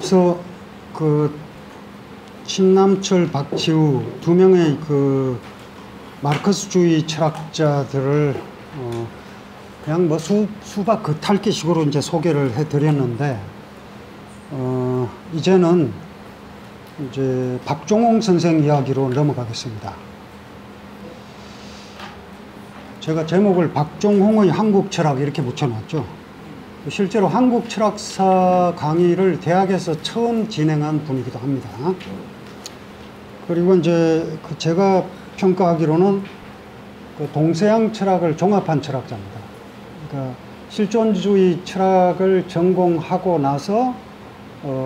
앞서 그 신남철, 박지우 두 명의 그 마르크스주의 철학자들을 그냥 뭐 수박 겉핥기식으로 이제 소개를 해드렸는데 이제는 이제 박종홍 선생 이야기로 넘어가겠습니다. 제가 제목을 박종홍의 한국 철학 이렇게 붙여놨죠. 실제로 한국 철학사 강의를 대학에서 처음 진행한 분이기도 합니다. 그리고 이제 제가 평가하기로는 그 동서양 철학을 종합한 철학자입니다. 그러니까 실존주의 철학을 전공하고 나서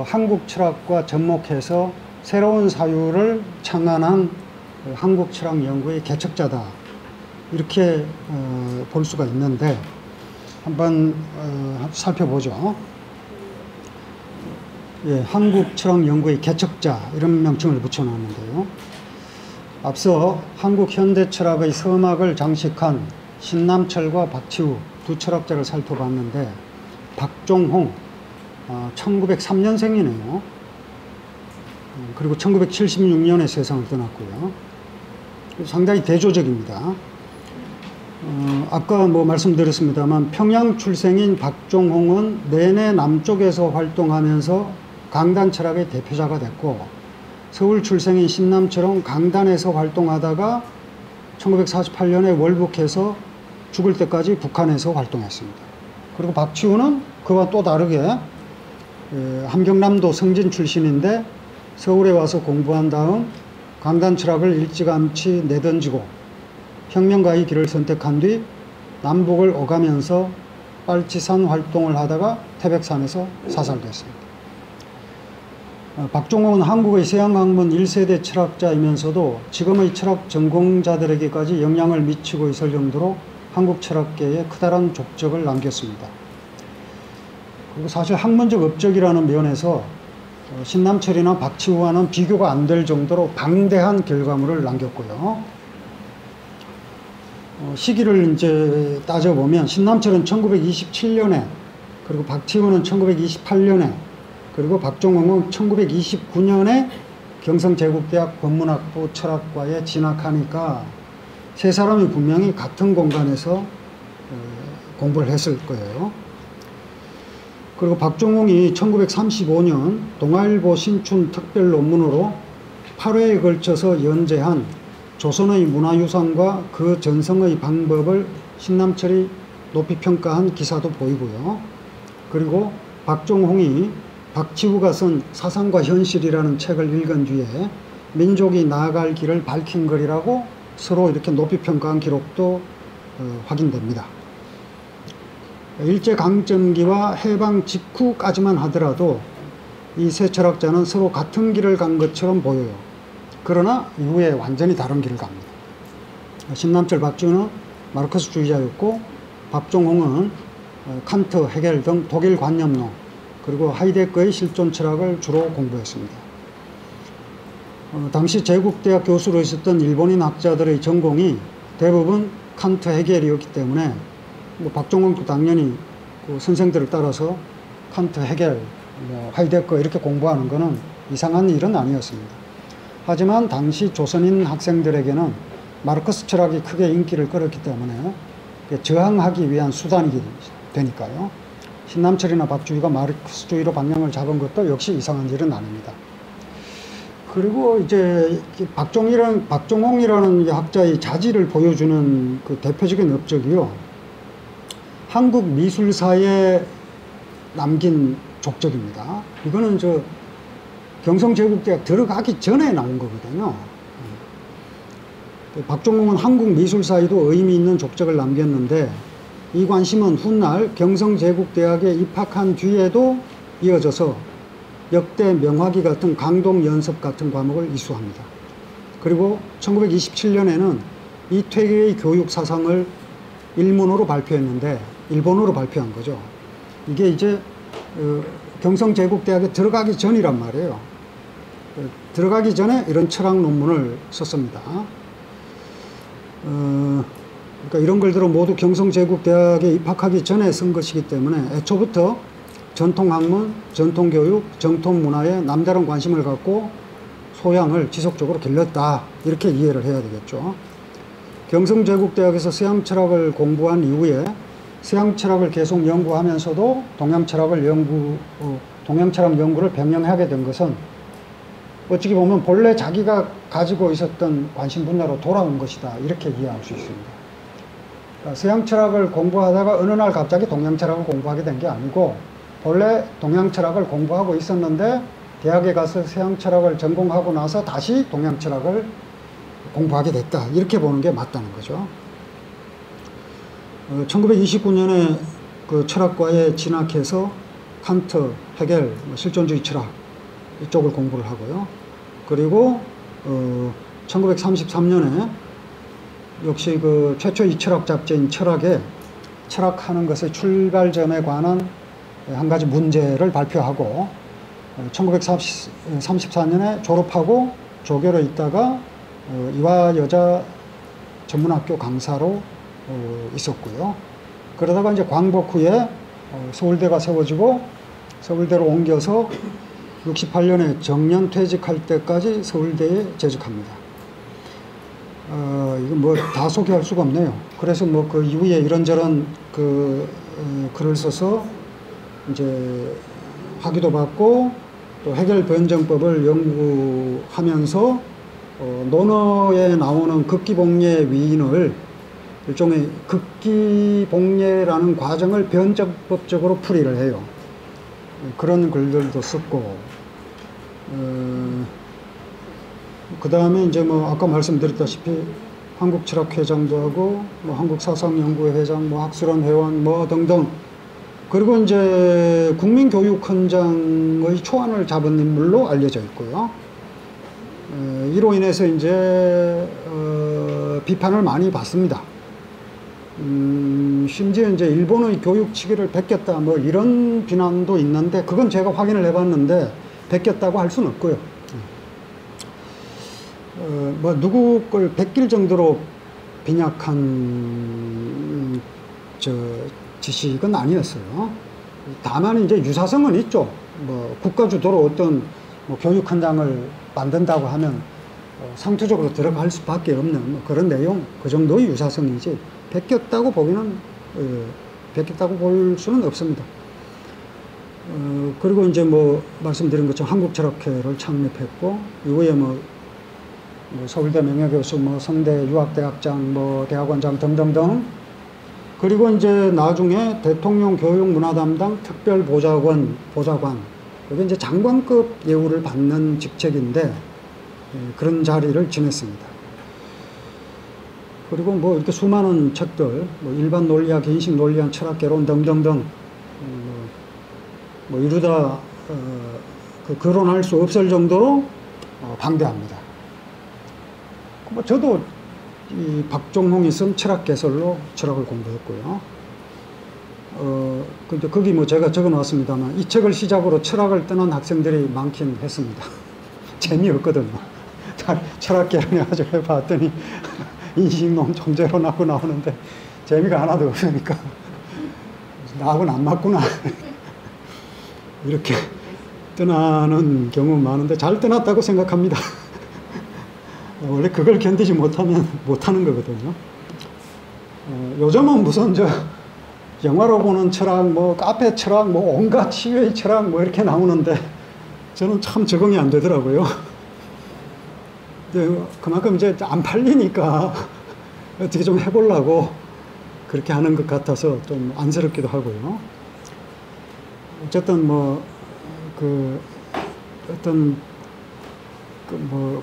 한국 철학과 접목해서 새로운 사유를 창안한 한국 철학 연구의 개척자다. 이렇게 볼 수가 있는데 한번 살펴보죠. 예, 한국 철학 연구의 개척자 이런 명칭을 붙여놨는데요. 앞서 한국 현대 철학의 서막을 장식한 신남철과 박지우 두 철학자를 살펴봤는데 박종홍 1903년생이네요. 그리고 1976년에 세상을 떠났고요. 상당히 대조적입니다. 아까 뭐 말씀드렸습니다만 평양 출생인 박종홍은 내내 남쪽에서 활동하면서 강단 철학의 대표자가 됐고, 서울 출생인 신남철은 강단에서 활동하다가 1948년에 월북해서 죽을 때까지 북한에서 활동했습니다. 그리고 박지우는 그와 또 다르게 함경남도 성진 출신인데 서울에 와서 공부한 다음 강단 철학을 일찌감치 내던지고 혁명가의 길을 선택한 뒤 남북을 오가면서 빨치산 활동을 하다가 태백산에서 사살됐습니다. 박종홍은 한국의 서양학문 1세대 철학자이면서도 지금의 철학 전공자들에게까지 영향을 미치고 있을 정도로 한국 철학계에 크다란 족적을 남겼습니다. 그리고 사실 학문적 업적이라는 면에서 신남철이나 박지우와는 비교가 안 될 정도로 방대한 결과물을 남겼고요. 시기를 이제 따져보면 신남철은 1927년에, 그리고 박지우는 1928년에, 그리고 박종홍은 1929년에 경성제국대학 법문학부 철학과에 진학하니까 세 사람이 분명히 같은 공간에서 공부를 했을 거예요. 그리고 박종홍이 1935년 동아일보 신춘 특별 논문으로 8회에 걸쳐서 연재한 조선의 문화유산과 그 전성의 방법을 신남철이 높이 평가한 기사도 보이고요. 그리고 박종홍이 박지우가 쓴 사상과 현실이라는 책을 읽은 뒤에 민족이 나아갈 길을 밝힌 글이라고 서로 이렇게 높이 평가한 기록도 확인됩니다. 일제강점기와 해방 직후까지만 하더라도 이 세 철학자는 서로 같은 길을 간 것처럼 보여요. 그러나 이후에 완전히 다른 길을 갑니다. 신남철, 박지우는 마르크스주의자였고 박종홍은 칸트, 헤겔 등 독일 관념론, 그리고 하이데거의 실존 철학을 주로 공부했습니다. 당시 제국대학 교수로 있었던 일본인 학자들의 전공이 대부분 칸트, 헤겔이었기 때문에 뭐 박종홍도 당연히 그 선생들을 따라서 칸트, 헤겔, 하이데거 이렇게 공부하는 것은 이상한 일은 아니었습니다. 하지만 당시 조선인 학생들에게는 마르크스 철학이 크게 인기를 끌었기 때문에 저항하기 위한 수단이 되니까요. 신남철이나 박지우가 마르크스주의로 방향을 잡은 것도 역시 이상한 일은 아닙니다. 그리고 이제 박종홍이라는 학자의 자질을 보여주는 그 대표적인 업적이요, 한국 미술사에 남긴 족적입니다. 이거는 경성제국대학 들어가기 전에 나온 거거든요. 박종홍은 한국 미술사에도 의미 있는 족적을 남겼는데 이 관심은 훗날 경성제국대학에 입학한 뒤에도 이어져서 역대 명화기 같은 강동연습 같은 과목을 이수합니다. 그리고 1927년에는 이퇴계의 교육 사상을 일문으로 발표했는데 일본어로 발표한 거죠. 이게 이제 경성제국대학에 들어가기 전이란 말이에요. 들어가기 전에 이런 철학 논문을 썼습니다. 그러니까 이런 글들은 모두 경성제국대학에 입학하기 전에 쓴 것이기 때문에 애초부터 전통학문, 전통교육, 전통문화에 남다른 관심을 갖고 소양을 지속적으로 길렀다. 이렇게 이해를 해야 되겠죠. 경성제국대학에서 서양철학을 공부한 이후에 서양철학을 계속 연구하면서도 동양철학 연구를 병행하게 된 것은 어찌 보면 본래 자기가 가지고 있었던 관심 분야로 돌아온 것이다. 이렇게 이해할 수 있습니다. 그러니까 서양철학을 공부하다가 어느 날 갑자기 동양철학을 공부하게 된 게 아니고 본래 동양철학을 공부하고 있었는데 대학에 가서 서양철학을 전공하고 나서 다시 동양철학을 공부하게 됐다. 이렇게 보는 게 맞다는 거죠. 1929년에 그 철학과에 진학해서 칸트, 헤겔, 실존주의 철학 이쪽을 공부를 하고요. 그리고 1933년에 역시 그 최초의 철학 잡지인 철학에 철학하는 것의 출발점에 관한 한 가지 문제를 발표하고 1934년에 졸업하고 조교로 있다가 이화여자 전문학교 강사로 있었고요. 그러다가 이제 광복 후에 서울대가 세워지고 서울대로 옮겨서 68년에 정년 퇴직할 때까지 서울대에 재직합니다. 이거 뭐 다 소개할 수가 없네요. 그래서 뭐 그 이후에 이런저런 글을 써서 이제 학위도 받고 또 해결 변정법을 연구하면서 논어에 나오는 극기복례 위인을 일종의 극기복례라는 과정을 변정법적으로 풀이를 해요. 그런 글들도 썼고, 그 다음에 이제 뭐 아까 말씀드렸다시피 한국철학회장도 하고, 뭐 한국사상연구회장, 뭐 학술원 회원, 뭐 등등. 그리고 이제 국민교육헌장의 초안을 잡은 인물로 알려져 있고요. 이로 인해서 이제 비판을 많이 받습니다. 심지어 이제 일본의 교육 치기를 베꼈다 뭐 이런 비난도 있는데 그건 제가 확인을 해봤는데 베꼈다고 할 수는 없고요. 뭐 누구 걸 베낄 정도로 빈약한 지식은 아니었어요. 다만 이제 유사성은 있죠. 뭐 국가 주도로 어떤 뭐 교육헌장을 만든다고 하면 상투적으로 들어갈 수밖에 없는 뭐 그런 내용, 그 정도의 유사성이지 베꼈다고 보기는 베꼈다고 볼 수는 없습니다. 그리고 이제 뭐 말씀드린 것처럼 한국철학회를 창립했고 이후에 뭐 서울대 명예교수, 뭐 성대 유학대학장, 뭐 대학원장 등등등. 그리고 이제 나중에 대통령 교육문화담당 특별보좌관, 그게 이제 장관급 예우를 받는 직책인데 그런 자리를 지냈습니다. 그리고 뭐 이렇게 수많은 책들, 뭐 일반 논리학, 인식 논리학, 철학개론 등등등, 뭐 이루다 거론할 수 없을 정도로 방대합니다. 뭐 저도 이 박종홍이 쓴 철학개설로 철학을 공부했고요. 근데 거기 뭐 제가 적어 놨습니다만 이 책을 시작으로 철학을 떠난 학생들이 많긴 했습니다. 재미없거든요. 철학개론 해가지고 해봤더니 인식론 존재로 나오는데 재미가 하나도 없으니까 나하고는 안 맞구나. 이렇게 떠나는 경우 많은데 잘 떠났다고 생각합니다. 원래 그걸 견디지 못하면 못하는 거거든요. 요즘은 무슨 영화로 보는 철학, 뭐 카페 철학, 뭐 온갖 치유의 철학 뭐 이렇게 나오는데 저는 참 적응이 안 되더라고요. 근데 그만큼 이제 안 팔리니까 어떻게 좀 해보려고 그렇게 하는 것 같아서 좀 안쓰럽기도 하고요. 어쨌든 뭐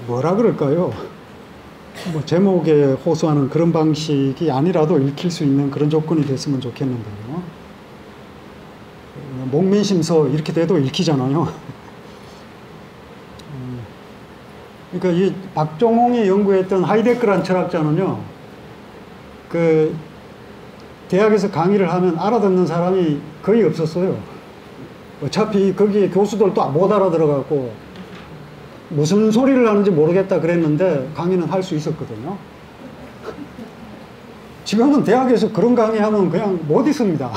뭐라 그럴까요? 뭐 제목에 호소하는 그런 방식이 아니라도 읽힐 수 있는 그런 조건이 됐으면 좋겠는데요. 목민심서 이렇게 돼도 읽히잖아요. 그러니까 이 박종홍이 연구했던 하이데크란 철학자는요, 그 대학에서 강의를 하면 알아듣는 사람이 거의 없었어요. 어차피 거기에 교수들도 못 알아들어갖고 무슨 소리를 하는지 모르겠다 그랬는데 강의는 할 수 있었거든요. 지금은 대학에서 그런 강의하면 그냥 못 있습니다.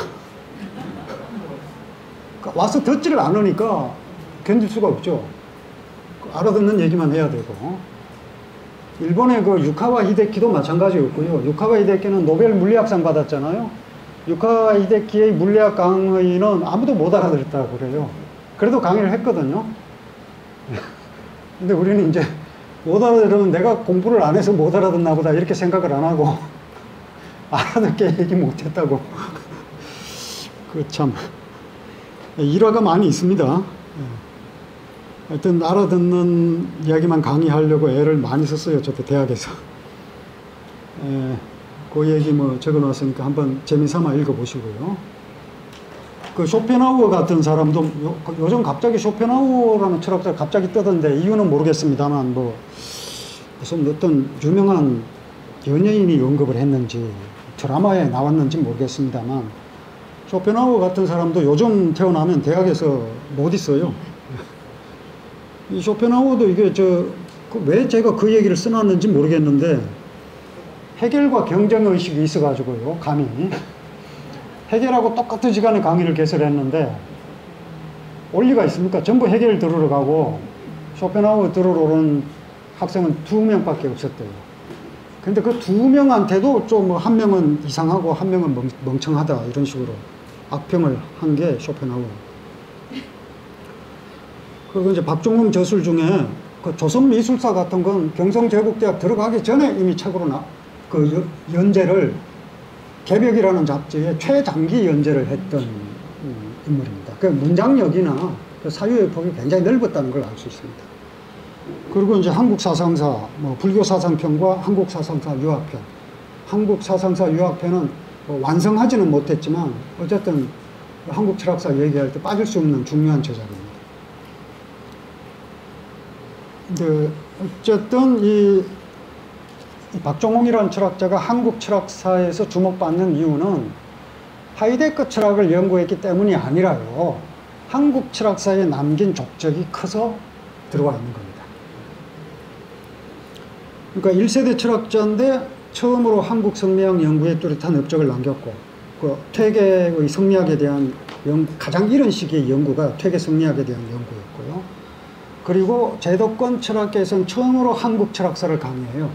와서 듣지를 않으니까 견딜 수가 없죠. 알아듣는 얘기만 해야 되고. 일본의 그 유카와 히데키도 마찬가지였고요. 유카와 히데키는 노벨 물리학상 받았잖아요. 유카와 히데키의 물리학 강의는 아무도 못 알아들었다고 그래요. 그래도 강의를 했거든요. 근데 우리는 이제 못 알아들으면 내가 공부를 안 해서 못 알아듣나 보다 이렇게 생각을 안 하고 알아듣게 얘기 못 했다고. 그 참 일화가 많이 있습니다. 하여튼 알아듣는 이야기만 강의하려고 애를 많이 썼어요. 저도 대학에서. 그 얘기 뭐 적어놨으니까 한번 재미삼아 읽어보시고요. 그 쇼펜하우어 같은 사람도 요즘 갑자기 쇼펜하우어라는 철학자가 갑자기 뜨던데 이유는 모르겠습니다만 뭐 무슨 어떤 유명한 연예인이 언급을 했는지 드라마에 나왔는지 모르겠습니다만 쇼펜하우어 같은 사람도 요즘 태어나면 대학에서 못 있어요. 이 쇼펜하우어도 이게 왜 제가 그 얘기를 써놨는지 모르겠는데 해겔과 경쟁의식이 있어가지고요, 감히. 해겔하고 똑같은 시간에 강의를 개설했는데 올 리가 있습니까? 전부 해겔 들으러 가고 쇼펜하우어 들으러 오는 학생은 2명밖에 없었대요. 근데 그 2명한테도 좀 한 명은 이상하고 한 명은 멍청하다 이런 식으로 악평을 한 게 쇼펜하우어. 그리고 이제 박종흠 저술 중에 그 조선미술사 같은 건 경성제국대학 들어가기 전에 이미 책으로 그 연재를 개벽이라는 잡지에 최장기 연재를 했던 인물입니다. 그 문장력이나 그 사유의 폭이 굉장히 넓었다는 걸 알 수 있습니다. 그리고 이제 한국사상사, 뭐 불교사상편과 한국사상사 유학편. 한국사상사 유학편은 뭐 완성하지는 못했지만 어쨌든 한국 철학사 얘기할 때 빠질 수 없는 중요한 저작입니다. 근데 어쨌든 이 박종홍이라는 철학자가 한국 철학사에서 주목받는 이유는 하이데거 철학을 연구했기 때문이 아니라요. 한국 철학사에 남긴 족적이 커서 들어와 있는 겁니다. 그러니까 1세대 철학자인데 처음으로 한국 성리학 연구에 뚜렷한 업적을 남겼고 그 퇴계의 성리학에 대한 가장 이른 시기의 연구가 퇴계 성리학에 대한 연구였고요. 그리고 제도권 철학계에서는 처음으로 한국 철학사를 강의해요.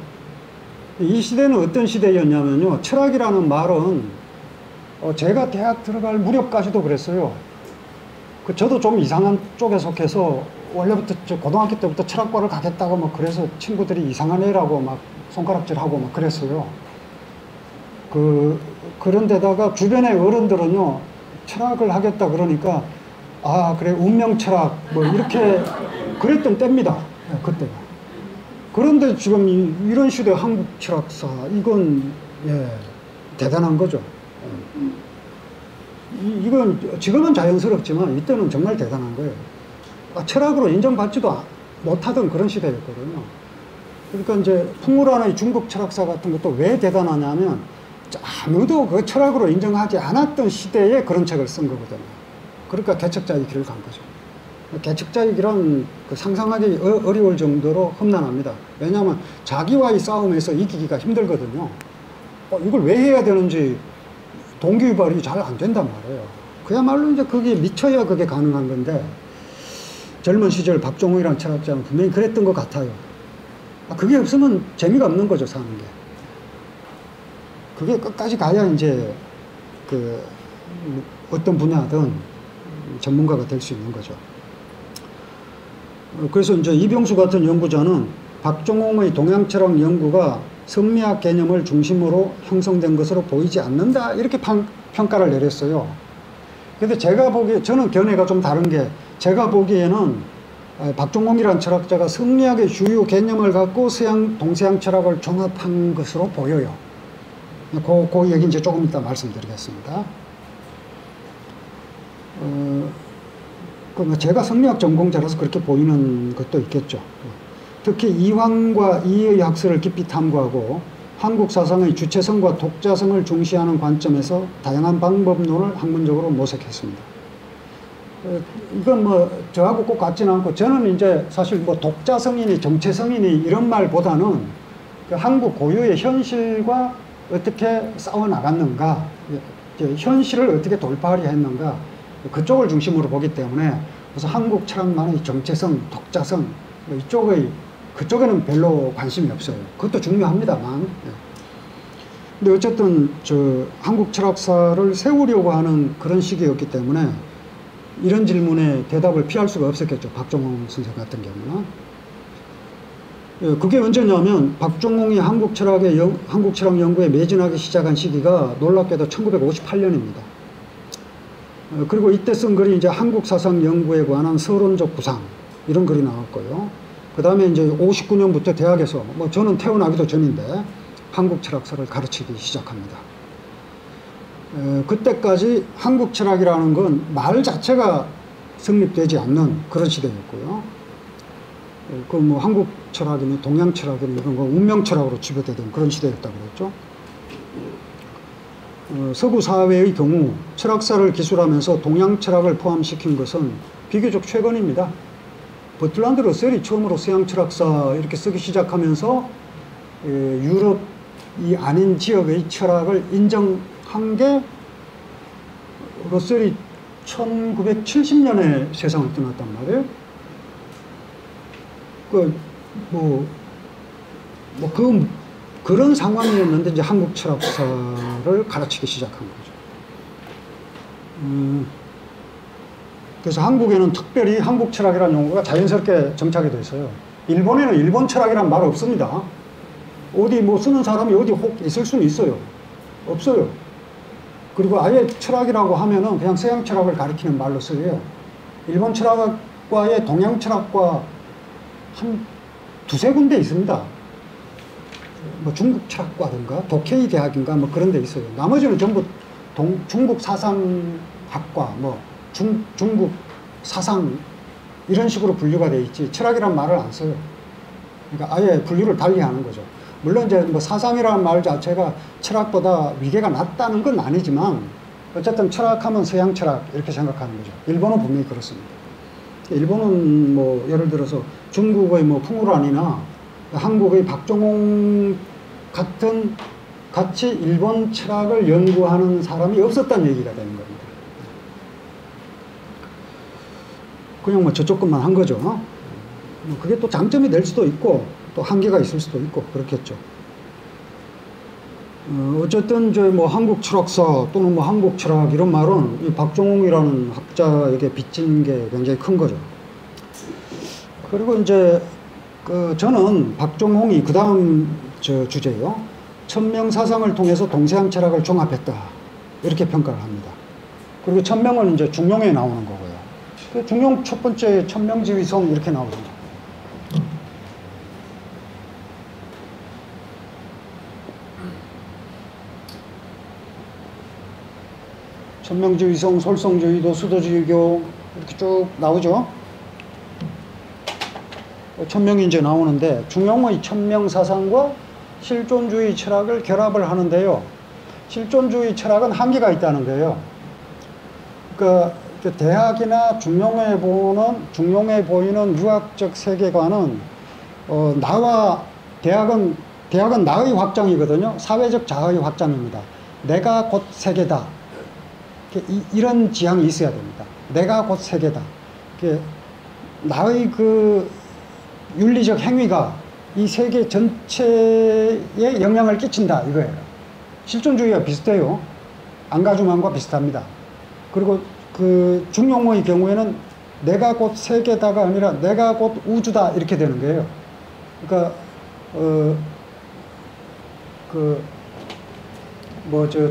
이 시대는 어떤 시대였냐면요. 철학이라는 말은 제가 대학 들어갈 무렵까지도 그랬어요. 저도 좀 이상한 쪽에 속해서 원래부터 고등학교 때부터 철학과를 가겠다고 막 그래서 친구들이 이상한 애라고 막 손가락질하고 막 그랬어요. 그런데다가 주변의 어른들은요. 철학을 하겠다 그러니까 아 그래 운명 철학 뭐 이렇게 그랬던 때입니다. 그때가. 그런데 지금 이런 시대 한국 철학사 이건 대단한 거죠. 이건 지금은 자연스럽지만 이때는 정말 대단한 거예요. 철학으로 인정받지도 못하던 그런 시대였거든요. 그러니까 이제 풍물안의 중국 철학사 같은 것도 왜 대단하냐면 아무도 그 철학으로 인정하지 않았던 시대에 그런 책을 쓴 거거든요. 그러니까 개척자의 길을 간 거죠. 개척자의 길은 상상하기 어려울 정도로 험난합니다. 왜냐하면 자기와의 싸움에서 이기기가 힘들거든요. 이걸 왜 해야 되는지 동기유발이 잘 안 된단 말이에요. 그야말로 이제 그게 미쳐야 그게 가능한 건데 젊은 시절 박종훈이라는 철학자는 분명히 그랬던 것 같아요. 그게 없으면 재미가 없는 거죠, 사는 게. 그게 끝까지 가야 이제 어떤 분야든 전문가가 될 수 있는 거죠. 그래서 이제 이병수 같은 연구자는 박종홍의 동양철학 연구가 성리학 개념을 중심으로 형성된 것으로 보이지 않는다 이렇게 평가를 내렸어요. 근데 제가 보기에 저는 견해가 좀 다른 게 제가 보기에는 박종홍이라는 철학자가 성리학의 주요 개념을 갖고 동서양 철학을 종합한 것으로 보여요. 그 얘기 이제 조금 이따 말씀드리겠습니다. 제가 성리학 전공자라서 그렇게 보이는 것도 있겠죠. 특히 이황과 이의 학설을 깊이 탐구하고 한국 사상의 주체성과 독자성을 중시하는 관점에서 다양한 방법론을 학문적으로 모색했습니다. 이건 뭐 저하고 꼭 같지는 않고 저는 이제 사실 뭐 독자성이니 정체성이니 이런 말보다는 한국 고유의 현실과 어떻게 싸워 나갔는가, 현실을 어떻게 돌파하려 했는가 그쪽을 중심으로 보기 때문에 그래서 한국 철학만의 정체성, 독자성 뭐 그쪽에는 별로 관심이 없어요. 그것도 중요합니다만. 근데 어쨌든 한국 철학사를 세우려고 하는 그런 시기였기 때문에 이런 질문에 대답을 피할 수가 없었겠죠. 박종홍 선생 같은 경우는. 그게 언제냐면 박종홍이 한국 철학 연구에 매진하기 시작한 시기가 놀랍게도 1958년입니다. 그리고 이때 쓴 글이 이제 한국 사상 연구에 관한 서론적 구상 이런 글이 나왔고요. 그 다음에 이제 59년부터 대학에서 뭐 저는 태어나기도 전인데 한국 철학사를 가르치기 시작합니다. 그때까지 한국 철학이라는 건 말 자체가 성립되지 않는 그런 시대였고요. 그 뭐 한국 철학이니 동양 철학이니 이런 거 운명 철학으로 지배되던 그런 시대였다고 그랬죠. 서구 사회의 경우 철학사를 기술하면서 동양 철학을 포함시킨 것은 비교적 최근입니다. 버틀란드 러셀이 처음으로 서양 철학사 이렇게 쓰기 시작하면서 유럽이 아닌 지역의 철학을 인정한 게 러셀이 1970년에 세상을 떠났단 말이에요. 그런 상황이었는데 이제 한국 철학사를 가르치기 시작한 거죠. 그래서 한국에는 특별히 한국 철학이라는 용어가 자연스럽게 정착이 됐어요. 일본에는 일본 철학이란 말 없습니다. 어디 뭐 쓰는 사람이 어디 혹 있을 수는 있어요. 없어요. 그리고 아예 철학이라고 하면은 그냥 서양 철학을 가리키는 말로 써요. 일본 철학과의 동양 철학과 한 두세 군데 있습니다. 뭐 중국 철학과든가 도케이 대학인가 뭐 그런 데 있어요. 나머지는 전부 중국 사상학과 뭐 중국 사상 이런 식으로 분류가 돼 있지 철학이란 말을 안 써요. 그러니까 아예 분류를 달리 하는 거죠. 물론 이제 뭐 사상이라는 말 자체가 철학보다 위계가 낮다는 건 아니지만 어쨌든 철학하면 서양 철학 이렇게 생각하는 거죠. 일본은 분명히 그렇습니다. 일본은 뭐 예를 들어서 중국의 뭐 풍우란이나 한국의 박종홍 같이 일본 철학을 연구하는 사람이 없었다는 얘기가 되는 겁니다. 그냥 뭐 저쪽 것만 한 거죠. 뭐 그게 또 장점이 될 수도 있고 또 한계가 있을 수도 있고 그렇겠죠. 어쨌든 저 뭐 한국 철학사 또는 뭐 한국 철학 이런 말은 이 박종홍이라는 학자에게 빚진 게 굉장히 큰 거죠. 그리고 이제 저는 박종홍이 그 다음 주제요. 천명사상을 통해서 동서양 철학을 종합했다 이렇게 평가를 합니다. 그리고 천명은 이제 중용에 나오는 거고요. 그 중용 첫 번째 천명지위성 이렇게 나오죠. 천명지위성, 솔성주의도, 수도주의교 이렇게 쭉 나오죠. 천명이 이제 나오는데 중용의 천명사상과 실존주의 철학을 결합을 하는데요. 실존주의 철학은 한계가 있다는 거예요. 그러니까 대학이나 중용에 보이는 유학적 세계관은 대학은 나의 확장이거든요. 사회적 자아의 확장입니다. 내가 곧 세계다. 이런 지향이 있어야 됩니다. 내가 곧 세계다. 나의 그 윤리적 행위가 이 세계 전체에 영향을 끼친다 이거예요. 실존주의와 비슷해요. 안가주만과 비슷합니다. 그리고 그 중용어의 경우에는 내가 곧 세계다가 아니라 내가 곧 우주다 이렇게 되는 거예요. 그러니까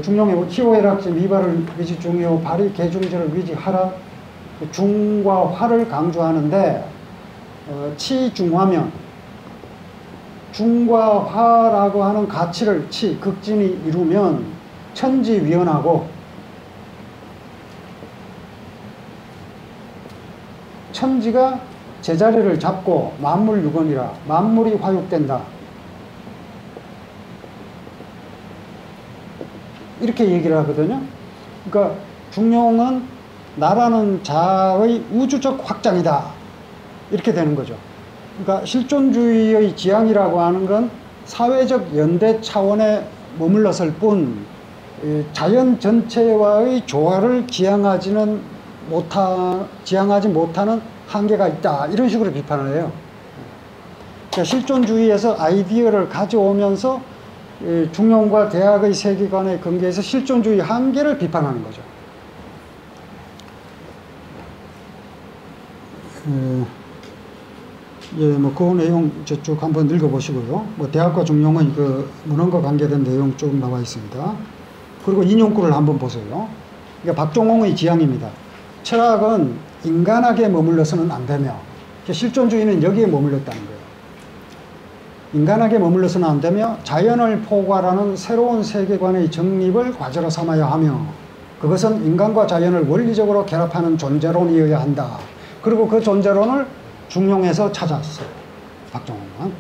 중용의 희호애락지 미발을 위지 중요 발이 개중지를 위지하라 중과 화를 강조하는데 치중화면 중과 화라고 하는 가치를 극진이 이루면 천지위헌하고 천지가 제자리를 잡고 만물유건이라 만물이 화육된다 이렇게 얘기를 하거든요. 그러니까 중용은 나라는 자아의 우주적 확장이다 이렇게 되는 거죠. 그러니까 실존주의의 지향이라고 하는 건 사회적 연대 차원에 머물렀을 뿐 자연 전체와의 조화를 지향하지는 지향하지 못하는 한계가 있다. 이런 식으로 비판을 해요. 그러니까 실존주의에서 아이디어를 가져오면서 중용과 대학의 세계관의 근거에서 실존주의 한계를 비판하는 거죠. 뭐 그 내용 쭉 한번 읽어보시고요. 뭐 대학과 중용의 그 문헌과 관계된 내용 쭉 나와 있습니다. 그리고 인용구를 한번 보세요. 이게 박종홍의 지향입니다. 철학은 인간학에 머물러서는 안 되며, 실존주의는 여기에 머물렀다는 거예요. 인간학에 머물러서는 안 되며 자연을 포괄하는 새로운 세계관의 정립을 과제로 삼아야 하며, 그것은 인간과 자연을 원리적으로 결합하는 존재론이어야 한다. 그리고 그 존재론을 중용에서 찾았어요. 박종홍은.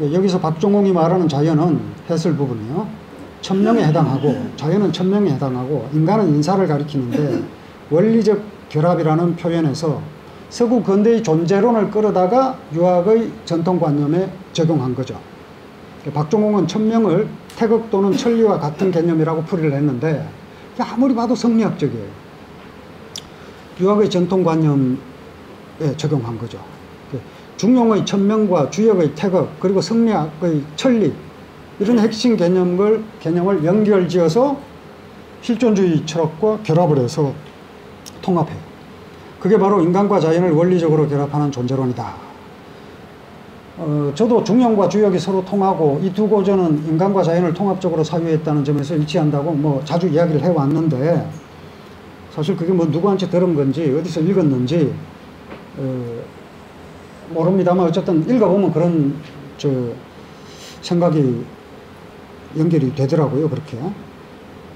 여기서 박종홍이 말하는 자연은 해설 부분이요. 천명에 해당하고, 자연은 천명에 해당하고, 인간은 인사를 가리키는데 원리적 결합이라는 표현에서 서구 근대의 존재론을 끌어다가 유학의 전통관념에 적용한 거죠. 박종홍은 천명을 태극 또는 천리와 같은 개념이라고 풀이를 했는데 아무리 봐도 성리학적이에요. 유학의 전통관념에 적용한 거죠. 중용의 천명과 주역의 태극, 그리고 성리학의 천리, 이런 핵심 개념을 연결지어서 실존주의 철학과 결합을 해서 통합해요. 그게 바로 인간과 자연을 원리적으로 결합하는 존재론이다. 저도 중용과 주역이 서로 통하고 이 두 고전은 인간과 자연을 통합적으로 사유했다는 점에서 일치한다고 뭐 자주 이야기를 해왔는데, 사실 그게 뭐 누구한테 들은 건지 어디서 읽었는지 모릅니다만 어쨌든 읽어보면 그런 생각이 연결이 되더라고요. 그렇게.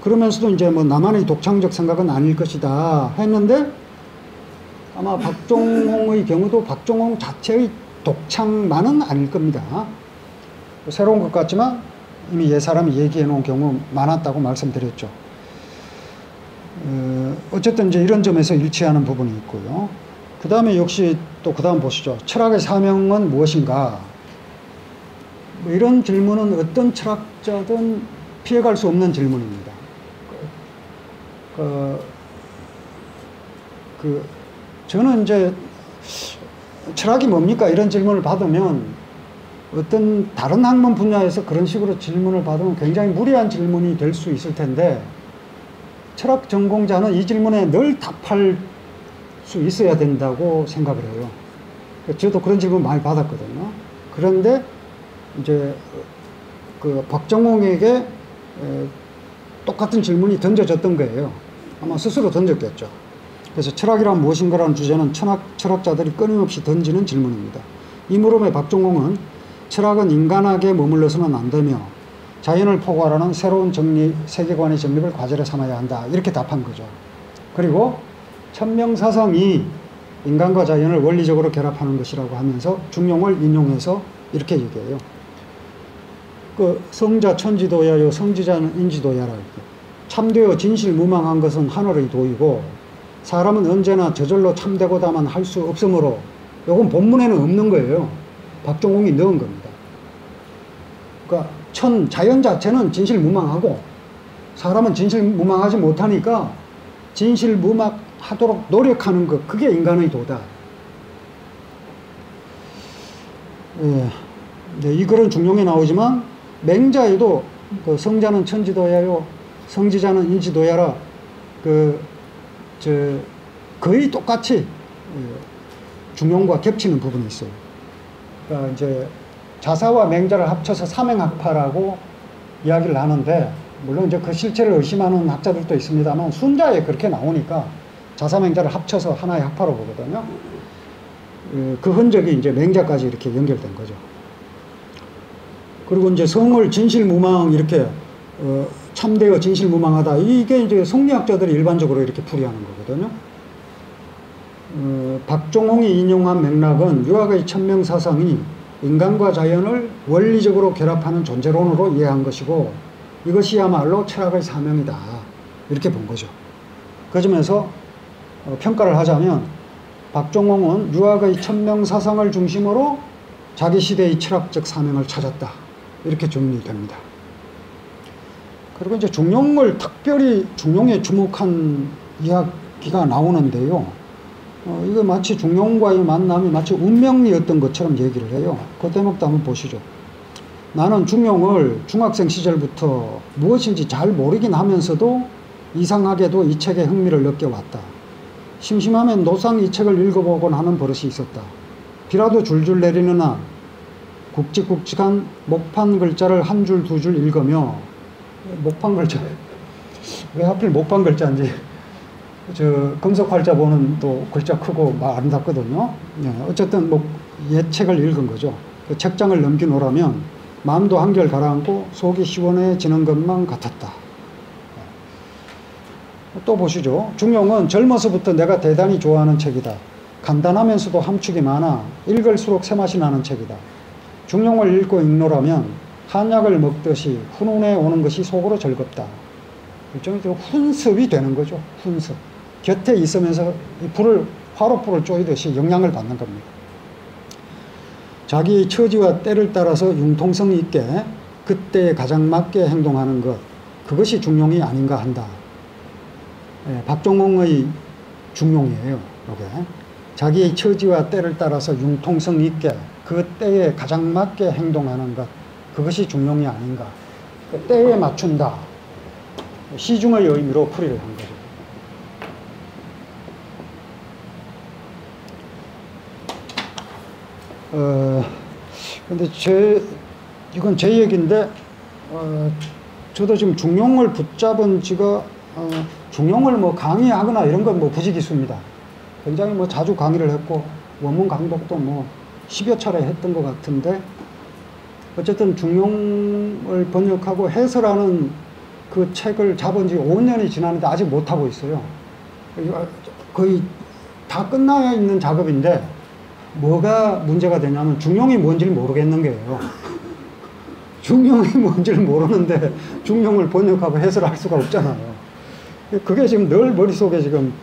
그러면서도 이제 뭐 나만의 독창적 생각은 아닐 것이다 했는데, 아마 박종홍의 경우도 박종홍 자체의 독창만은 아닐 겁니다. 새로운 것 같지만 이미 사람이 얘기해 놓은 경우 많았다고 말씀드렸죠. 어쨌든 이제 이런 점에서 일치하는 부분이 있고요. 그 다음에 역시 또 그 다음 보시죠. 철학의 사명은 무엇인가? 뭐 이런 질문은 어떤 철학자든 피해갈 수 없는 질문입니다. 저는 이제 철학이 뭡니까? 이런 질문을 받으면 어떤 다른 학문 분야에서 그런 식으로 질문을 받으면 굉장히 무리한 질문이 될 수 있을 텐데, 철학 전공자는 이 질문에 늘 답할 수 있어야 된다고 생각을 해요. 저도 그런 질문 많이 받았거든요. 그런데 이제 그 박종홍에게 똑같은 질문이 던져졌던 거예요. 아마 스스로 던졌겠죠. 그래서 철학이란 무엇인가라는 주제는 철학자들이 끊임없이 던지는 질문입니다. 이 물음에 박종홍은 철학은 인간학에 머물러서는 안 되며 자연을 포괄하는 새로운 세계관의 정립을 과제로 삼아야 한다. 이렇게 답한 거죠. 그리고 천명사상이 인간과 자연을 원리적으로 결합하는 것이라고 하면서 중용을 인용해서 이렇게 얘기해요. 성자 천지도야요, 성지자는 인지도야라. 참되어 진실무망한 것은 하늘의 도이고 사람은 언제나 저절로 참되고다만 할 수 없으므로, 이건 본문에는 없는 거예요. 박종홍이 넣은 겁니다. 그러니까 자연 자체는 진실무망하고 사람은 진실무망하지 못하니까 진실무망하도록 노력하는 것, 그게 인간의 도다. 이 글은 중용에 나오지만 맹자에도 성자는 천지도야요, 성지자는 인지도야라, 거의 똑같이 중용과 겹치는 부분이 있어요. 그러니까 이제 자사와 맹자를 합쳐서 삼행학파라고 이야기를 하는데, 물론 이제 그 실체를 의심하는 학자들도 있습니다만 순자에 그렇게 나오니까 자사맹자를 합쳐서 하나의 학파로 보거든요. 그 흔적이 이제 맹자까지 이렇게 연결된 거죠. 그리고 이제 성을 진실무망, 이렇게 참되어 진실무망하다, 이게 이제 성리학자들이 일반적으로 이렇게 풀이하는 거거든요. 박종홍이 인용한 맥락은 유학의 천명사상이 인간과 자연을 원리적으로 결합하는 존재론으로 이해한 것이고, 이것이야말로 철학의 사명이다. 이렇게 본 거죠. 그 점에서 평가를 하자면 박종홍은 유학의 천명사상을 중심으로 자기 시대의 철학적 사명을 찾았다. 이렇게 정리됩니다. 그리고 이제 중용을 특별히 중용에 주목한 이야기가 나오는데요. 이거 마치 중용과의 만남이 마치 운명이었던 것처럼 얘기를 해요. 그 대목도 한번 보시죠. 나는 중용을 중학생 시절부터 무엇인지 잘 모르긴 하면서도 이상하게도 이 책에 흥미를 느껴왔다. 심심하면 노상 이 책을 읽어보곤 하는 버릇이 있었다. 비라도 줄줄 내리는 한 굵직굵직한 목판 글자를 한 줄 두 줄 읽으며, 목판 글자, 왜 하필 목판 글자인지, 금속활자 보는 또 글자 크고 막 아름답거든요. 어쨌든 뭐 예책을 읽은 거죠. 그 책장을 넘기노라면 마음도 한결 가라앉고 속이 시원해지는 것만 같았다. 또 보시죠. 중용은 젊어서부터 내가 대단히 좋아하는 책이다. 간단하면서도 함축이 많아 읽을수록 새맛이 나는 책이다. 중용을 읽고 읽노라면 한약을 먹듯이 훈훈해 오는 것이 속으로 즐겁다. 일종의 훈습이 되는 거죠. 훈습. 곁에 있으면서 이 화로불을 쪼이듯이 영향을 받는 겁니다. 자기 처지와 때를 따라서 융통성 있게 그때에 가장 맞게 행동하는 것, 그것이 중용이 아닌가 한다. 박종홍의 중용이에요. 이게 자기의 처지와 때를 따라서 융통성 있게 그 때에 가장 맞게 행동하는 것, 그것이 중용이 아닌가. 때에 맞춘다. 시중의 의미로 풀이를 한 거죠. 근데 이건 제 얘기인데, 저도 지금 중용을 붙잡은 지가, 중용을 뭐 강의하거나 이런 건 뭐 부지기수입니다. 굉장히 뭐 자주 강의를 했고, 원문 강독도 뭐 10여 차례 했던 것 같은데, 어쨌든 중용을 번역하고 해설하는 그 책을 잡은 지 5년이 지났는데 아직 못하고 있어요. 거의 다 끝나 있는 작업인데, 뭐가 문제가 되냐면 중용이 뭔지를 모르겠는 거예요. 중용이 뭔지를 모르는데 중용을 번역하고 해설할 수가 없잖아요. 그게 지금 늘 머릿속에 지금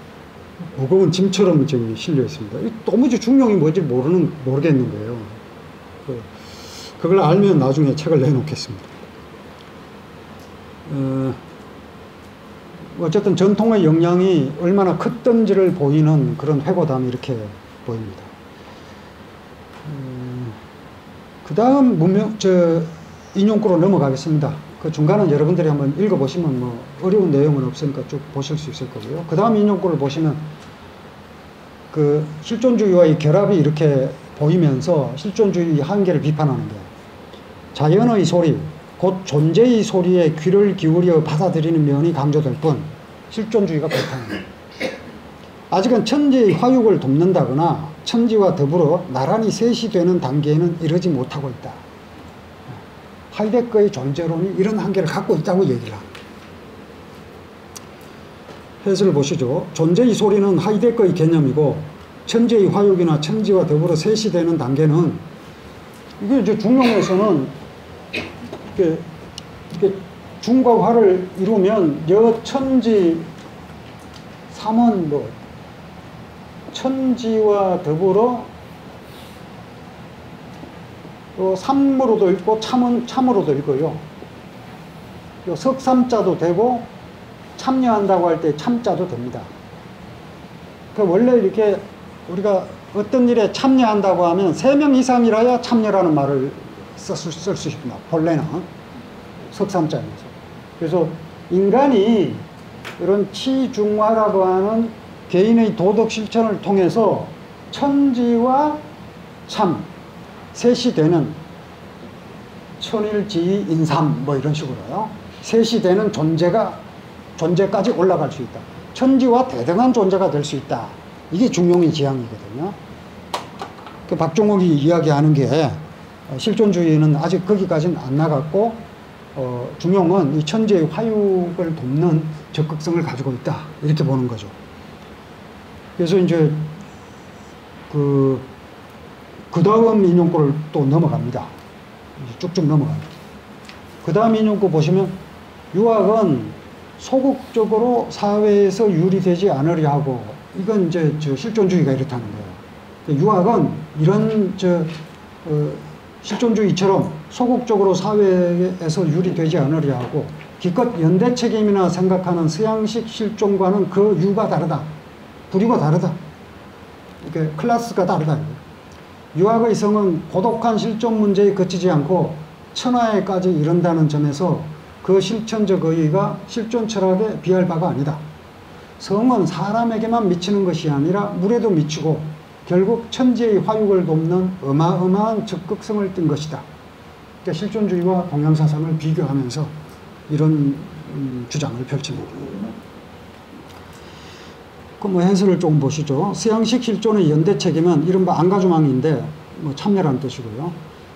무거운 짐처럼 지금 실려 있습니다. 도무지 중용이 뭔지 모르겠는 거예요. 그걸 알면 나중에 책을 내놓겠습니다. 어쨌든 전통의 영향이 얼마나 컸던지를 보이는 그런 회고담이 이렇게 보입니다. 그 다음 인용구로 넘어가겠습니다. 그 중간은 여러분들이 한번 읽어보시면 뭐 어려운 내용은 없으니까 쭉 보실 수 있을 거고요. 그 다음 인용구를 보시면 그 실존주의와의 결합이 이렇게 보이면서 실존주의 한계를 비판하는 거예요. 자연의 소리, 곧 존재의 소리에 귀를 기울여 받아들이는 면이 강조될 뿐 실존주의가 그렇다는 거예요. 아직은 천지의 화육을 돕는다거나 천지와 더불어 나란히 셋이 되는 단계에는 이르지 못하고 있다. 하이데거의 존재론이 이런 한계를 갖고 있다고 얘기를 합니다. 해설을 보시죠. 존재의 소리는 하이데거의 개념이고 천지의 화육이나 천지와 더불어 셋이 되는 단계는, 이게 이제 중용에서는 이렇게 중과 화를 이루면 여천지 삼원 뭐 천지와 더불어 삼으로도 읽고 참으로도 읽어요. 석삼자도 되고 참여한다고 할 때 참자도 됩니다. 원래 이렇게 우리가 어떤 일에 참여한다고 하면 3명 이상이라야 참여라는 말을 쓸 수 있습니다. 본래는 석삼자에서. 그래서 인간이 이런 치중화라고 하는 개인의 도덕 실천을 통해서 천지와 참, 셋이 되는 천일지이 인삼 뭐 이런 식으로요. 셋이 되는 존재까지 올라갈 수 있다. 천지와 대등한 존재가 될 수 있다. 이게 중용의 지향이거든요. 그 박종옥이 이야기하는 게 실존주의는 아직 거기까지는 안 나갔고, 중용은 이 천지의 화육을 돕는 적극성을 가지고 있다. 이렇게 보는 거죠. 그래서 이제 그 다음 인용구를 또 넘어갑니다. 쭉쭉 넘어갑니다. 그 다음 인용구 보시면 유학은 소극적으로 사회에서 유리되지 않으려 하고, 이건 이제 실존주의가 이렇다는 거예요. 유학은 이런 실존주의처럼 소극적으로 사회에서 유리되지 않으려 하고 기껏 연대 책임이나 생각하는 서양식 실존과는 그 유가 다르다. 부류가 다르다. 이렇게 클래스가 다르다. 유학의 성은 고독한 실존 문제에 그치지 않고 천하에까지 이른다는 점에서 그 실천적 의의가 실존 철학에 비할 바가 아니다. 성은 사람에게만 미치는 것이 아니라 물에도 미치고 결국 천지의 화육을 돕는 어마어마한 적극성을 띈 것이다. 그러니까 실존주의와 동양사상을 비교하면서 이런 주장을 펼칩니다. 그 해설을 조금 보시죠. 서양식 실존의 연대 책임은 이른바 안가주망인데 참여라는 뜻이고요.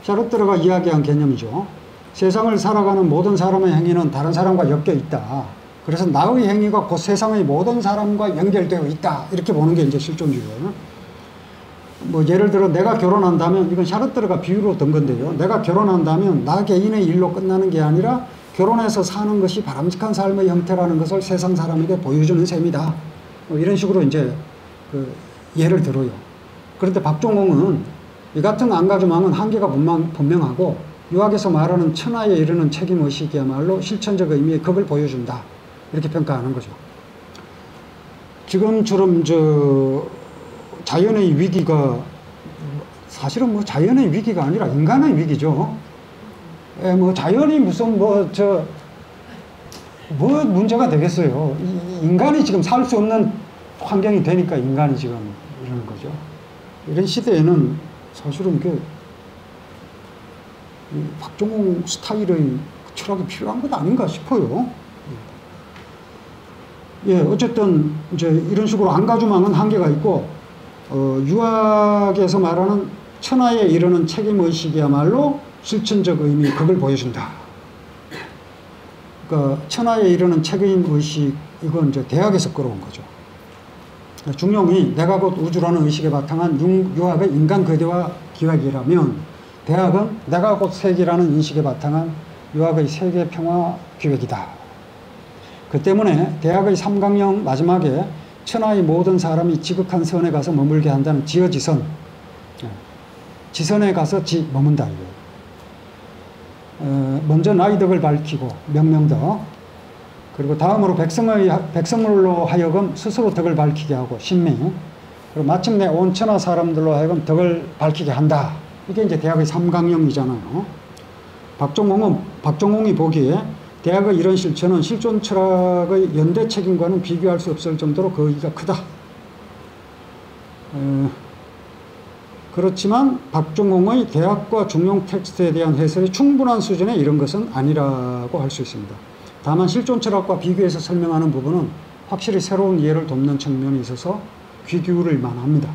샤르트르가 이야기한 개념이죠. 세상을 살아가는 모든 사람의 행위는 다른 사람과 엮여 있다. 그래서 나의 행위가 곧 세상의 모든 사람과 연결되어 있다. 이렇게 보는 게 이제 실존주의예요. 예를 들어 내가 결혼한다면, 이건 샤르트르가 비유로 든 건데요. 내가 결혼한다면 나 개인의 일로 끝나는 게 아니라 결혼해서 사는 것이 바람직한 삶의 형태라는 것을 세상 사람에게 보여주는 셈이다. 이런 식으로 이제 예를 들어요. 그런데 박종홍은 이 같은 안가주망은 한계가 분명하고 유학에서 말하는 천하에 이르는 책임의식이야말로 실천적 의미의 극을 보여준다. 이렇게 평가하는 거죠. 지금처럼 자연의 위기가 사실은 자연의 위기가 아니라 인간의 위기죠. 자연이 무슨 문제가 되겠어요. 인간이 지금 살 수 없는 환경이 되니까 인간이 지금 이러는 거죠. 이런 시대에는 사실은 박종홍 스타일의 철학이 필요한 것 아닌가 싶어요. 예, 어쨌든 이제 이런 식으로 안가주망은 한계가 있고, 유학에서 말하는 천하에 이르는 책임의식이야말로 실천적 의미, 그걸 보여준다. 그러니까 천하에 이르는 책임의식, 이건 이제 대학에서 끌어온 거죠. 중용이 내가 곧 우주라는 의식에 바탕한 유학의 인간 거대화 기획이라면, 대학은 내가 곧 세계라는 인식에 바탕한 유학의 세계 평화 기획이다. 그 때문에 대학의 3강령 마지막에 천하의 모든 사람이 지극한 선에 가서 머물게 한다는 지어지선, 지선에 가서 머문다. 먼저 나의 덕을 밝히고 명명덕, 그리고 다음으로 백성으로 하여금 스스로 덕을 밝히게 하고 신명, 그리고 마침내 온 천하 사람들로 하여금 덕을 밝히게 한다. 이게 이제 대학의 3강령이잖아요. 박종홍이 보기에 대학의 이런 실천은 실존 철학의 연대 책임과는 비교할 수 없을 정도로 그 의의가 크다. 그렇지만 박종홍의 대학과 중용 텍스트에 대한 해설이 충분한 수준의 이런 것은 아니라고 할 수 있습니다. 다만 실존 철학과 비교해서 설명하는 부분은 확실히 새로운 이해를 돕는 측면이 있어서 귀 기울일 만합니다.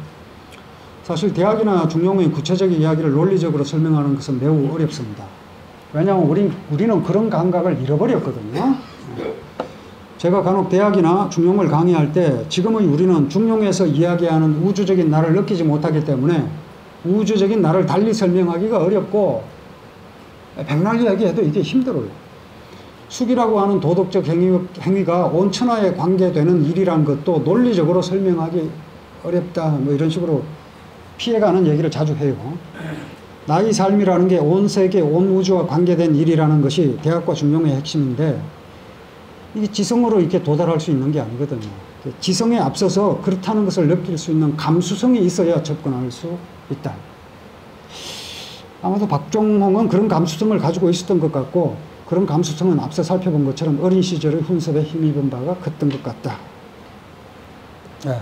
사실 대학이나 중용의 구체적인 이야기를 논리적으로 설명하는 것은 매우 어렵습니다. 왜냐하면 우리는 그런 감각을 잃어버렸거든요. 제가 간혹 대학이나 중용을 강의할 때 지금의 우리는 중용에서 이야기하는 우주적인 나를 느끼지 못하기 때문에 우주적인 나를 달리 설명하기가 어렵고 백날 이야기해도 이게 힘들어요. 숙이라고 하는 도덕적 행위가 온 천하에 관계되는 일이란 것도 논리적으로 설명하기 어렵다. 이런 식으로 피해가는 얘기를 자주 해요. 나의 삶이라는 게 온 세계, 온 우주와 관계된 일이라는 것이 대학과 중용의 핵심인데 이게 지성으로 이렇게 도달할 수 있는 게 아니거든요. 지성에 앞서서 그렇다는 것을 느낄 수 있는 감수성이 있어야 접근할 수 있다. 아마도 박종홍은 그런 감수성을 가지고 있었던 것 같고 그런 감수성은 앞서 살펴본 것처럼 어린 시절의 훈습에 힘입은 바가 컸던 것 같다. 네.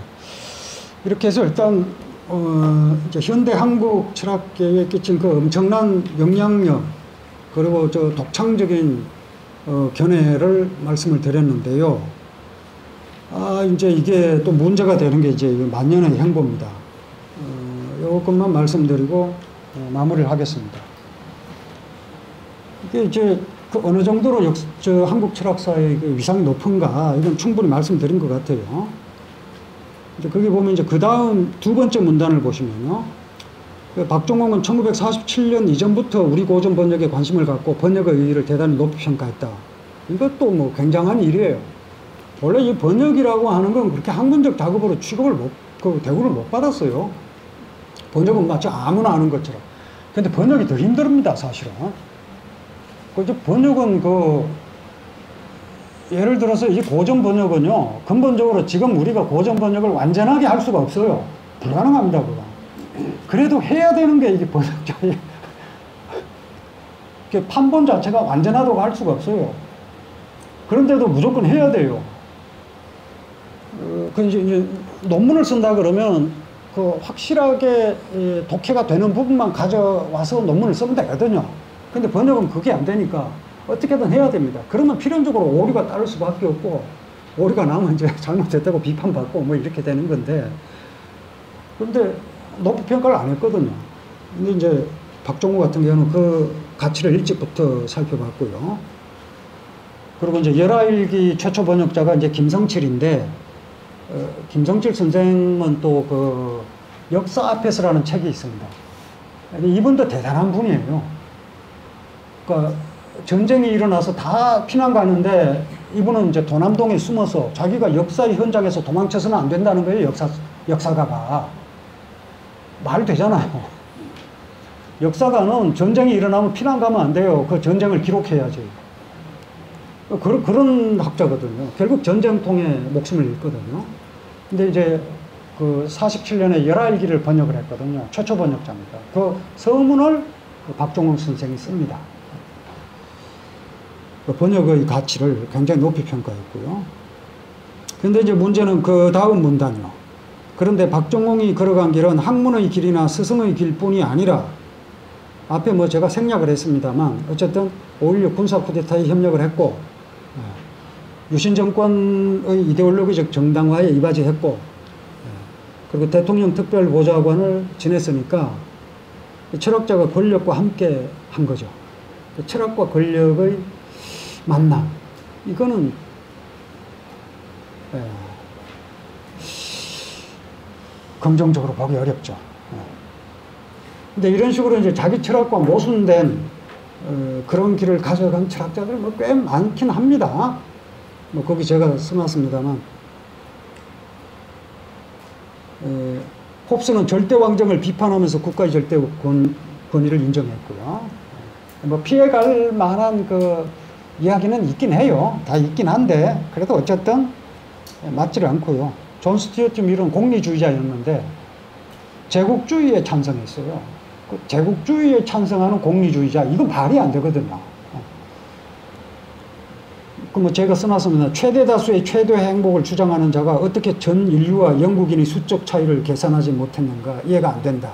이렇게 해서 일단 이제 현대 한국 철학계에 끼친 그 엄청난 영향력 그리고 독창적인 견해를 말씀을 드렸는데요. 이제 이게 또 문제가 되는 게 이제 만년의 행보입니다. 이것만 말씀드리고 마무리를 하겠습니다. 이게 이제 그 어느 정도로 한국 철학사의 그 위상이 높은가 이건 충분히 말씀드린 것 같아요. 이제 거기 보면 이제 그 다음 두 번째 문단을 보시면요. 박종홍은 1947년 이전부터 우리 고전 번역에 관심을 갖고 번역의 의의를 대단히 높이 평가했다. 이것도 뭐 굉장한 일이에요. 원래 이 번역이라고 하는 건 그렇게 학문적 작업으로 대우를 못 받았어요. 번역은 마치 아무나 하는 것처럼. 근데 번역이 더 힘듭니다, 사실은. 이제 번역은 예를 들어서 이 고전 번역은요, 근본적으로 지금 우리가 고전 번역을 완전하게 할 수가 없어요. 불가능합니다, 그거. 그래도 해야 되는 게 이게 번역자예요. 판본 자체가 완전하다고 할 수가 없어요. 그런데도 무조건 해야 돼요. 이제 논문을 쓴다 그러면 그 확실하게 독해가 되는 부분만 가져와서 논문을 쓰면 되거든요. 근데 번역은 그게 안 되니까 어떻게든 해야 됩니다. 그러면 필연적으로 오류가 따를 수밖에 없고, 오류가 나오면 이제 잘못됐다고 비판받고 뭐 이렇게 되는 건데, 그런데 높이 평가를 안 했거든요. 근데 이제 박종우 같은 경우는 그 가치를 일찍부터 살펴봤고요. 그리고 이제 열하일기 최초 번역자가 이제 김성칠인데, 김성칠 선생은 또 그 역사 앞에서라는 책이 있습니다. 이분도 대단한 분이에요. 그러니까 전쟁이 일어나서 다 피난 가는데 이분은 이제 도남동에 숨어서 자기가 역사의 현장에서 도망쳐서는 안 된다는 거예요. 역사가가. 말 되잖아요. 역사가는 전쟁이 일어나면 피난 가면 안 돼요. 그 전쟁을 기록해야지. 그런 학자거든요. 결국 전쟁통에 목숨을 잃거든요. 근데 이제 그 47년에 열하일기를 번역을 했거든요. 최초 번역자입니다. 그 서문을 박종훈 선생이 씁니다. 그 번역의 가치를 굉장히 높이 평가했고요. 근데 이제 문제는 그 다음 문단이요. 그런데 박종홍이 걸어간 길은 학문의 길이나 스승의 길뿐이 아니라, 앞에 뭐 제가 생략을 했습니다만 어쨌든 5.16 군사 쿠데타에 협력을 했고, 유신 정권의 이데올로기적 정당화에 이바지했고, 그리고 대통령 특별보좌관을 지냈으니까 철학자가 권력과 함께 한 거죠. 철학과 권력의 만남, 이거는 긍정적으로 보기 어렵죠. 근데 이런 식으로 이제 자기 철학과 모순된 그런 길을 가져간 철학자들 뭐 꽤 많긴 합니다. 뭐 거기 제가 써놨습니다만, 홉스는 절대 왕정을 비판하면서 국가의 절대 권위를 인정했고요. 뭐 피해갈 만한 그 이야기는 있긴 해요. 다 있긴 한데 그래도 어쨌든 맞지를 않고요. 존 스튜어트 밀은 공리주의자였는데 제국주의에 찬성했어요. 그 제국주의에 찬성하는 공리주의자, 이건 말이 안 되거든요. 그 뭐 제가 써놨습니다. 최대 다수의 최대 행복을 주장하는 자가 어떻게 전 인류와 영국인의 수적 차이를 계산하지 못했는가 이해가 안 된다.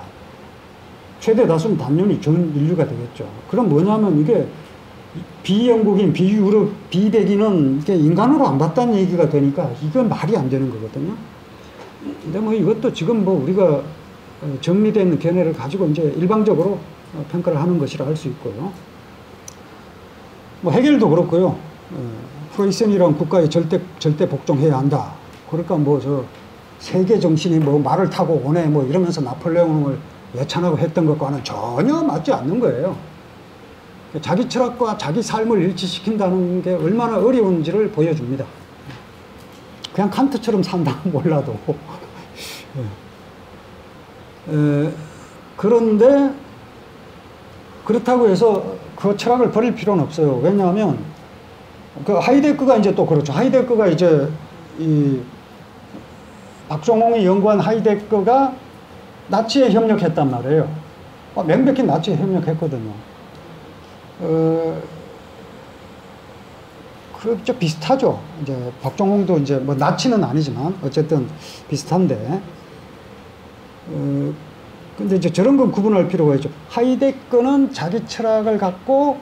최대 다수는 당연히 전 인류가 되겠죠. 그럼 뭐냐면 이게 비영국인, 비유럽, 비백인은 이게 인간으로 안 봤다는 얘기가 되니까 이건 말이 안 되는 거거든요. 근데 뭐 이것도 지금 뭐 우리가 정리된 견해를 가지고 이제 일방적으로 평가를 하는 것이라 할 수 있고요. 뭐 해겔도 그렇고요. 프로이센이란 국가에 절대 복종해야 한다. 그러니까 뭐 저 세계 정신이 뭐 말을 타고 오네 뭐 이러면서 나폴레옹을 예찬하고 했던 것과는 전혀 맞지 않는 거예요. 자기 철학과 자기 삶을 일치시킨다는 게 얼마나 어려운지를 보여줍니다. 그냥 칸트처럼 산다면 몰라도. 그런데 그렇다고 해서 그 철학을 버릴 필요는 없어요. 왜냐하면 그 하이데크가 이제 또 그렇죠. 하이데크가 이제 이 박종홍이 연구한 하이데크가 나치에 협력했단 말이에요. 명백히 나치에 협력했거든요. 그저 비슷하죠. 이제 박종홍도 이제 뭐 나치는 아니지만 어쨌든 비슷한데, 근데 이제 저런 건 구분할 필요가 있죠. 하이데크는 자기 철학을 갖고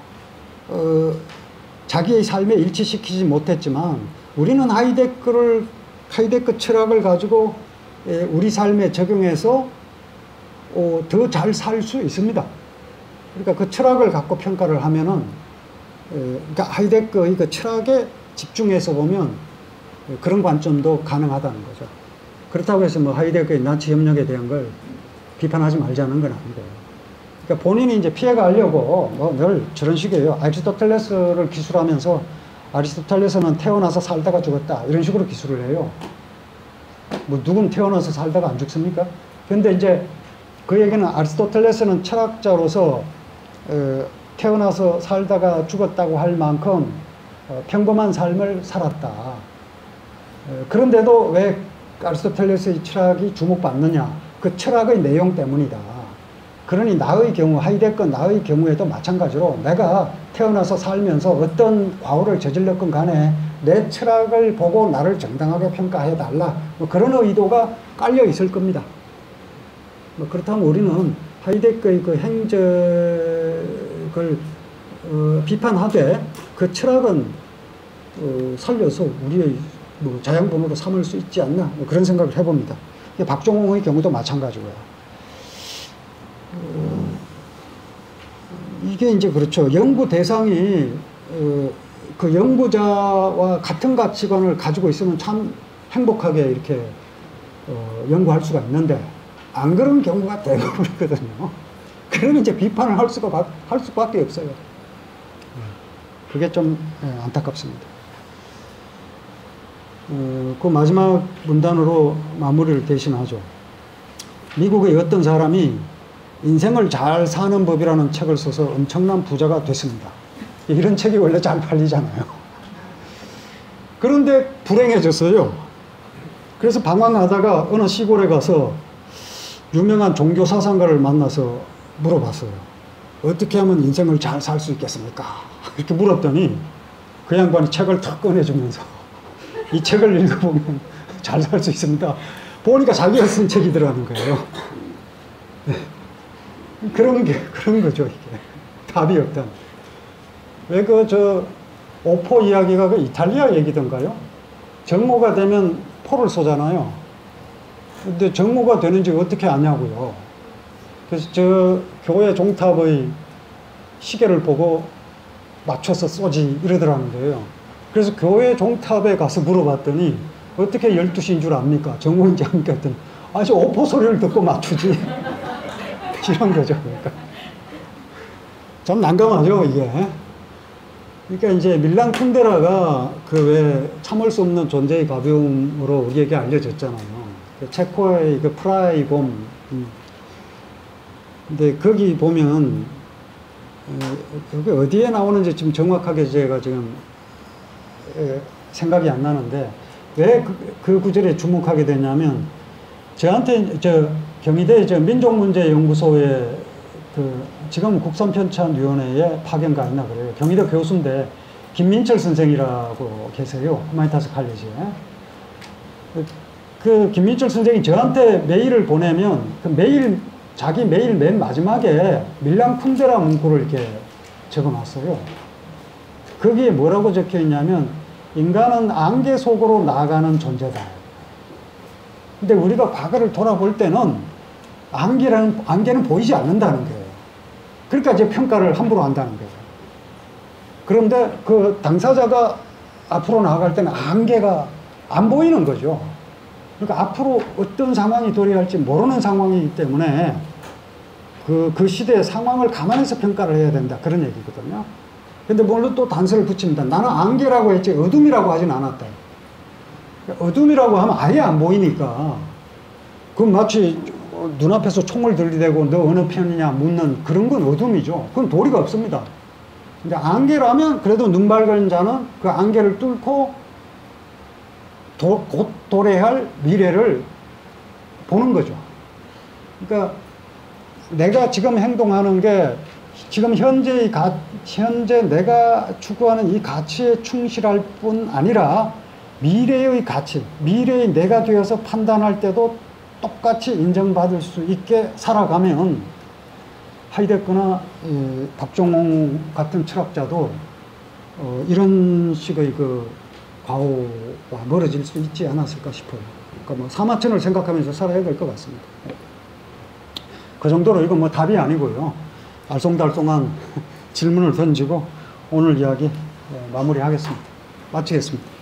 자기의 삶에 일치시키지 못했지만 우리는 하이데크 철학을 가지고 우리 삶에 적용해서 더 잘 살 수 있습니다. 그러니까 그 철학을 갖고 평가를 하면은, 그러니까 하이데크의 그 철학에 집중해서 보면 그런 관점도 가능하다는 거죠. 그렇다고 해서 뭐 하이데크의 나치 협력에 대한 걸 비판하지 말자는 건 아니고요. 그러니까 본인이 이제 피해가려고 뭐 늘 저런 식이에요. 아리스토텔레스를 기술하면서 아리스토텔레스는 태어나서 살다가 죽었다 이런 식으로 기술을 해요. 뭐 누군 태어나서 살다가 안 죽습니까? 근데 이제 그 얘기는 아리스토텔레스는 철학자로서 태어나서 살다가 죽었다고 할 만큼 평범한 삶을 살았다. 그런데도 왜 아리스토텔레스의 철학이 주목받느냐? 그 철학의 내용 때문이다. 그러니 나의 경우, 하이데거 나의 경우에도 마찬가지로 내가 태어나서 살면서 어떤 과오를 저질렀건 간에 내 철학을 보고 나를 정당하게 평가해달라. 뭐 그런 의도가 깔려 있을 겁니다. 뭐 그렇다면 우리는 하이데거의 그 행적을 비판하되 그 철학은 살려서 우리의 뭐 자양분으로 삼을 수 있지 않나, 뭐 그런 생각을 해봅니다. 박종홍의 경우도 마찬가지고요. 이게 이제 그렇죠. 연구 대상이 그 연구자와 같은 가치관을 가지고 있으면 참 행복하게 이렇게 연구할 수가 있는데 안 그런 경우가 대부분이거든요. 그러면 이제 비판을 할 수밖에 없어요. 그게 좀 안타깝습니다. 그 마지막 문단으로 마무리를 대신하죠. 미국의 어떤 사람이 인생을 잘 사는 법이라는 책을 써서 엄청난 부자가 됐습니다. 이런 책이 원래 잘 팔리잖아요. 그런데 불행해졌어요. 그래서 방황하다가 어느 시골에 가서 유명한 종교 사상가를 만나서 물어봤어요. 어떻게 하면 인생을 잘 살 수 있겠습니까? 이렇게 물었더니 그 양반이 책을 탁 꺼내주면서 이 책을 읽어보면 잘 살 수 있습니다. 보니까 자기가 쓴 책이더라는 거예요. 네. 그런 거죠, 이게. 답이 없다. 왜 오포 이야기가 그 이탈리아 얘기던가요? 정오가 되면 포를 쏘잖아요. 근데 정오가 되는지 어떻게 아냐고요. 그래서 교회 종탑의 시계를 보고 맞춰서 쏘지 이러더라는 거예요. 그래서 교회 종탑에 가서 물어봤더니 어떻게 12시인 줄 압니까? 정오인지 압니까? 했더니 아직 오포 소리를 듣고 맞추지. 이런 거죠. 그러니까. 참 난감하죠, 이게. 그러니까 이제 밀란 쿤데라가 그 왜 참을 수 없는 존재의 가벼움으로 우리에게 알려졌잖아요. 그 체코의 그 프라하의 봄. 근데 거기 보면, 그게 어디에 나오는지 지금 정확하게 제가 지금 생각이 안 나는데, 왜 그 구절에 주목하게 되냐면, 저한테 경희대 민족문제연구소에 지금 국선편찬위원회에 파견가 있나 그래요. 경희대 교수인데 김민철 선생이라고 계세요. 후마니타스 칼리지에. 그 김민철 선생이 저한테 메일을 보내면 자기 메일 맨 마지막에 밀란 쿤데라 문구를 이렇게 적어놨어요. 거기에 뭐라고 적혀 있냐면 인간은 안개 속으로 나아가는 존재다. 근데 우리가 과거를 돌아볼 때는 안개는 보이지 않는다는 거예요. 그러니까 이제 평가를 함부로 한다는 거예요. 그런데 그 당사자가 앞으로 나아갈 때는 안개가 안 보이는 거죠. 그러니까 앞으로 어떤 상황이 도래할지 모르는 상황이기 때문에 그 시대의 상황을 감안해서 평가를 해야 된다. 그런 얘기거든요. 근데 물론 또 단서를 붙입니다. 나는 안개라고 했지 어둠이라고 하진 않았다. 어둠이라고 하면 아예 안 보이니까 그건 마치 눈앞에서 총을 들이대고 너 어느 편이냐 묻는 그런 건 어둠이죠. 그건 도리가 없습니다. 근데 안개라면 그래도 눈 밝은 자는 그 안개를 뚫고 곧 도래할 미래를 보는 거죠. 그러니까 내가 지금 행동하는 게 지금 현재 내가 추구하는 이 가치에 충실할 뿐 아니라 미래의 가치, 미래의 내가 되어서 판단할 때도 똑같이 인정받을 수 있게 살아가면 하이데거나 박종홍 같은 철학자도 이런 식의 그 과오와 멀어질 수 있지 않았을까 싶어요. 그러니까 뭐 사마천을 생각하면서 살아야 될 것 같습니다. 그 정도로 이건 뭐 답이 아니고요. 알쏭달쏭한 질문을 던지고 오늘 이야기 마무리하겠습니다. 마치겠습니다.